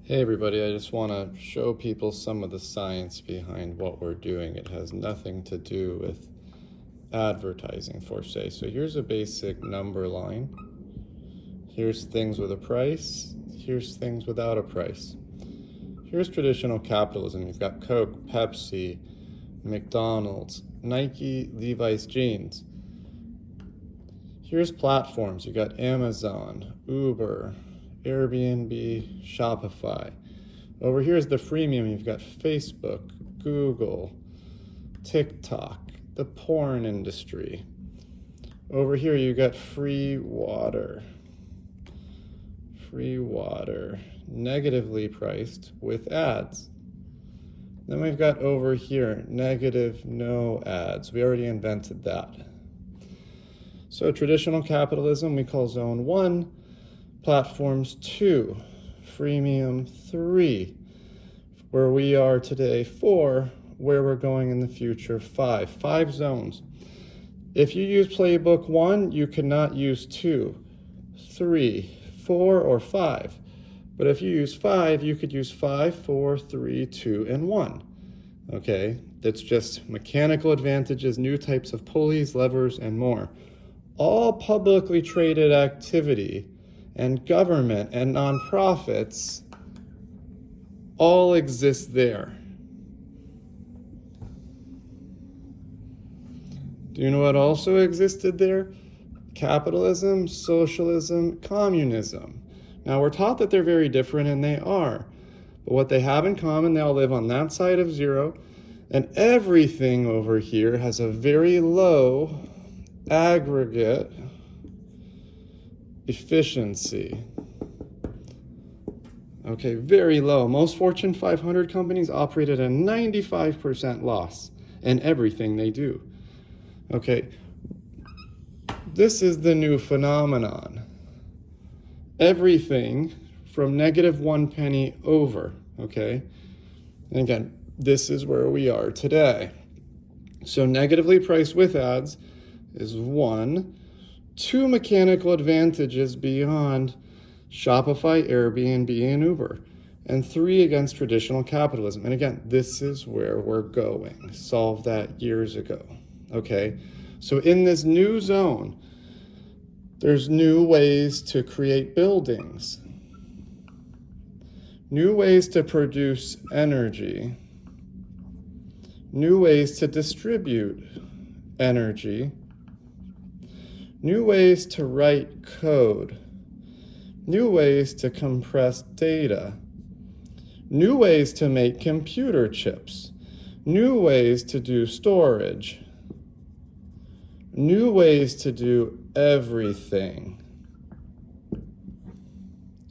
Hey everybody, I just want to show people some of the science behind what we're doing. It has nothing to do with advertising per se. So here's a basic number line. Here's things with a price. Here's things without a price. Here's traditional capitalism. You've got Coke, Pepsi, McDonald's, Nike, Levi's jeans. Here's platforms. You got Amazon, Uber, Airbnb, Shopify. Over here is the freemium. You've got Facebook, Google, TikTok, the porn industry. Over here you got Freewater. Freewater, negatively priced with ads. Then we've got over here, negative no ads. We already invented that. So traditional capitalism we call zone 1. Platforms 2, freemium 3, where we are today 4, where we're going in the future 5. 5 zones. If you use playbook 1, you cannot use 2, 3, 4, or 5. But if you use 5, you could use 5, 4, 3, 2, and 1. Okay, that's just mechanical advantages, new types of pulleys, levers, and more. All publicly traded activity and government and nonprofits all exist there. Do you know what also existed there? Capitalism, socialism, communism. Now we're taught that they're very different, and they are. But what they have in common, they all live on that side of zero, and everything over here has a very low aggregate efficiency. Okay, very low. Most Fortune 500 companies operate at a 95% loss in everything they do. Okay, this is the new phenomenon. Everything from -1 penny over, okay? And again, this is where we are today. So negatively priced with ads is 1. 2 mechanical advantages beyond Shopify, Airbnb, and Uber. And 3 against traditional capitalism. And again, this is where we're going. Solved that years ago. Okay? So in this new zone, there's new ways to create buildings, new ways to produce energy, new ways to distribute energy, new ways to write code, new ways to compress data, new ways to make computer chips, new ways to do storage, new ways to do everything.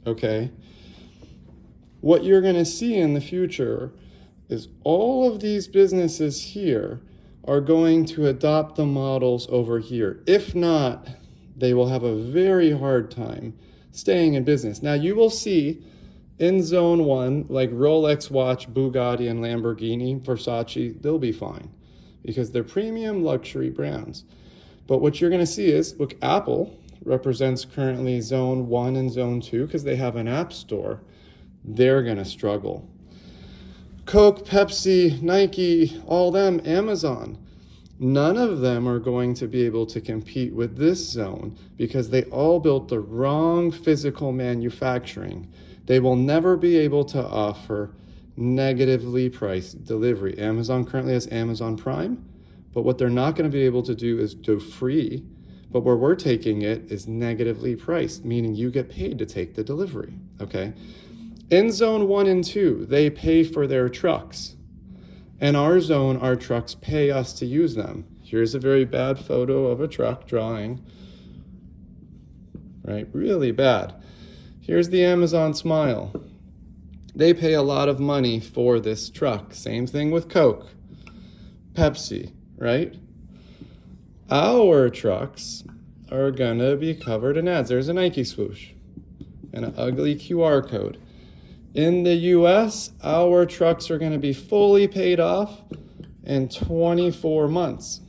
Okay? What you're going to see in the future is all of these businesses here are going to adopt the models over here. If not, they will have a very hard time staying in business. Now you will see in zone 1, like Rolex watch, Bugatti, and Lamborghini, Versace, they'll be fine because they're premium luxury brands. But what you're gonna see is, look, Apple represents currently zone 1 and zone 2 because they have an app store. They're gonna struggle. Coke, Pepsi, Nike, all them, Amazon, none of them are going to be able to compete with this zone because they all built the wrong physical manufacturing. They will never be able to offer negatively priced delivery. Amazon currently has Amazon Prime, but what they're not going to be able to do is do free, but where we're taking it is negatively priced, meaning you get paid to take the delivery, okay? In zone 1 and 2, they pay for their trucks. In our zone, our trucks pay us to use them. Here's a very bad photo of a truck drawing, right? Really bad. Here's the Amazon Smile. They pay a lot of money for this truck. Same thing with Coke, Pepsi, right? Our trucks are gonna be covered in ads. There's a Nike swoosh and an ugly QR code. In the US, our trucks are going to be fully paid off in 24 months.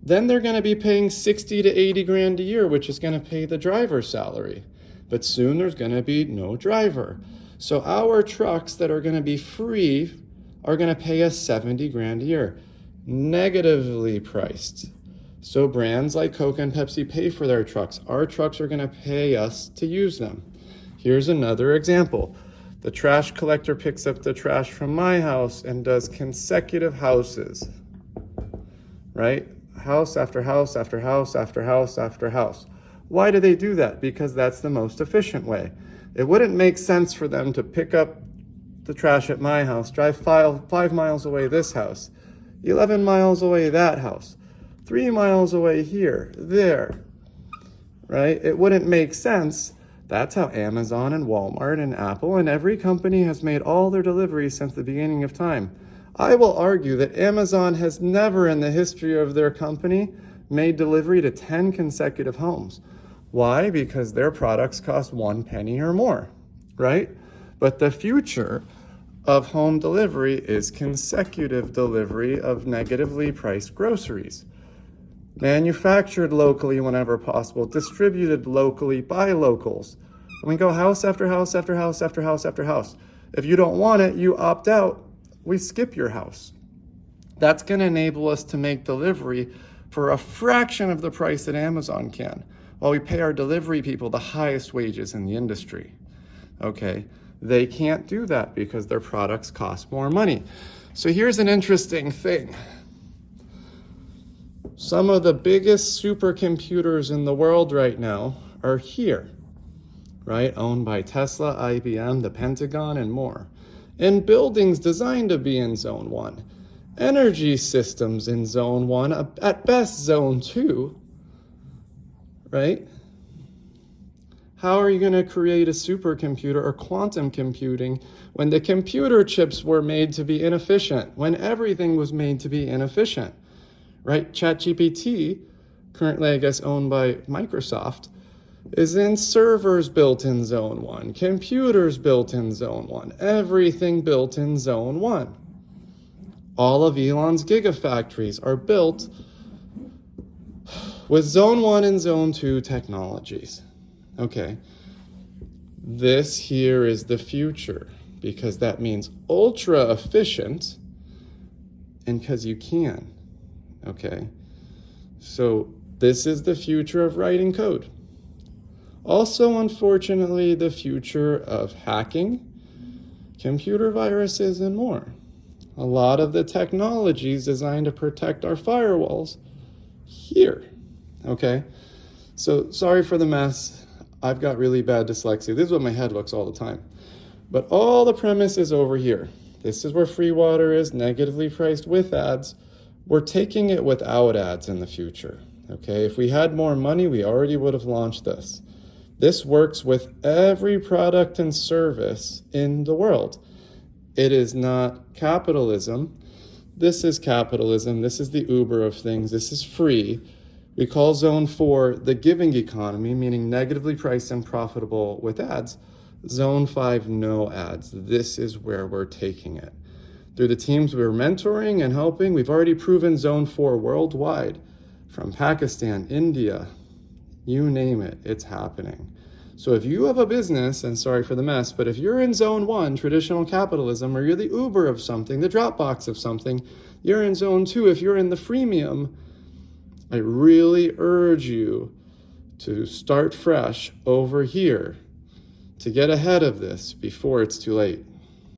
Then they're going to be paying 60 to 80 grand a year, which is going to pay the driver's salary. but soon there's going to be no driver. So our trucks that are going to be free are going to pay us 70 grand a year, negatively priced. So brands like Coke and Pepsi pay for their trucks. Our trucks are going to pay us to use them. Here's another example. The trash collector picks up the trash from my house and does consecutive houses, right? House after house after house after house after house. Why do they do that? Because that's the most efficient way. It wouldn't make sense for them to pick up the trash at my house, drive 5 miles away this house, 11 miles away that house, 3 miles away here, there, right? It wouldn't make sense. That's how Amazon and Walmart and Apple and every company has made all their deliveries since the beginning of time. I will argue that Amazon has never in the history of their company made delivery to 10 consecutive homes. Why? Because their products cost 1 penny or more, right? But the future of home delivery is consecutive delivery of negatively priced groceries. Manufactured locally whenever possible, distributed locally by locals. And we go house after house after house after house after house. If you don't want it, you opt out. We skip your house. That's going to enable us to make delivery for a fraction of the price that Amazon can, while we pay our delivery people the highest wages in the industry. Okay, they can't do that because their products cost more money. So here's an interesting thing. Some of the biggest supercomputers in the world right now are here, right? Owned by Tesla, IBM, the Pentagon, and more. In buildings designed to be in Zone 1. Energy systems in Zone 1, at best Zone 2, right? How are you going to create a supercomputer or quantum computing when the computer chips were made to be inefficient, when everything was made to be inefficient, right? ChatGPT, currently I guess owned by Microsoft, is in servers built in Zone 1, computers built in Zone 1, everything built in Zone 1. All of Elon's gigafactories are built with Zone 1 and Zone 2 technologies. Okay, this here is the future because that means ultra efficient and because you can, okay? So this is the future of writing code. Also, unfortunately, the future of hacking, computer viruses, and more. A lot of the technologies designed to protect our firewalls here, okay? So sorry for the mess. I've got really bad dyslexia. This is what my head looks all the time. But all the premise is over here. This is where Freewater is, negatively priced with ads. We're taking it without ads in the future, okay? If we had more money, we already would have launched this. This works with every product and service in the world. It is not capitalism. This is capitalism. This is the Uber of things. This is free. We call Zone 4 the giving economy, meaning negatively priced and profitable with ads. Zone 5, no ads. This is where we're taking it. Through the teams we're mentoring and helping, we've already proven Zone 4 worldwide. From Pakistan, India, you name it, it's happening. So if you have a business, and sorry for the mess, but if you're in Zone 1, traditional capitalism, or you're the Uber of something, the Dropbox of something, you're in Zone 2, if you're in the freemium, I really urge you to start fresh over here to get ahead of this before it's too late.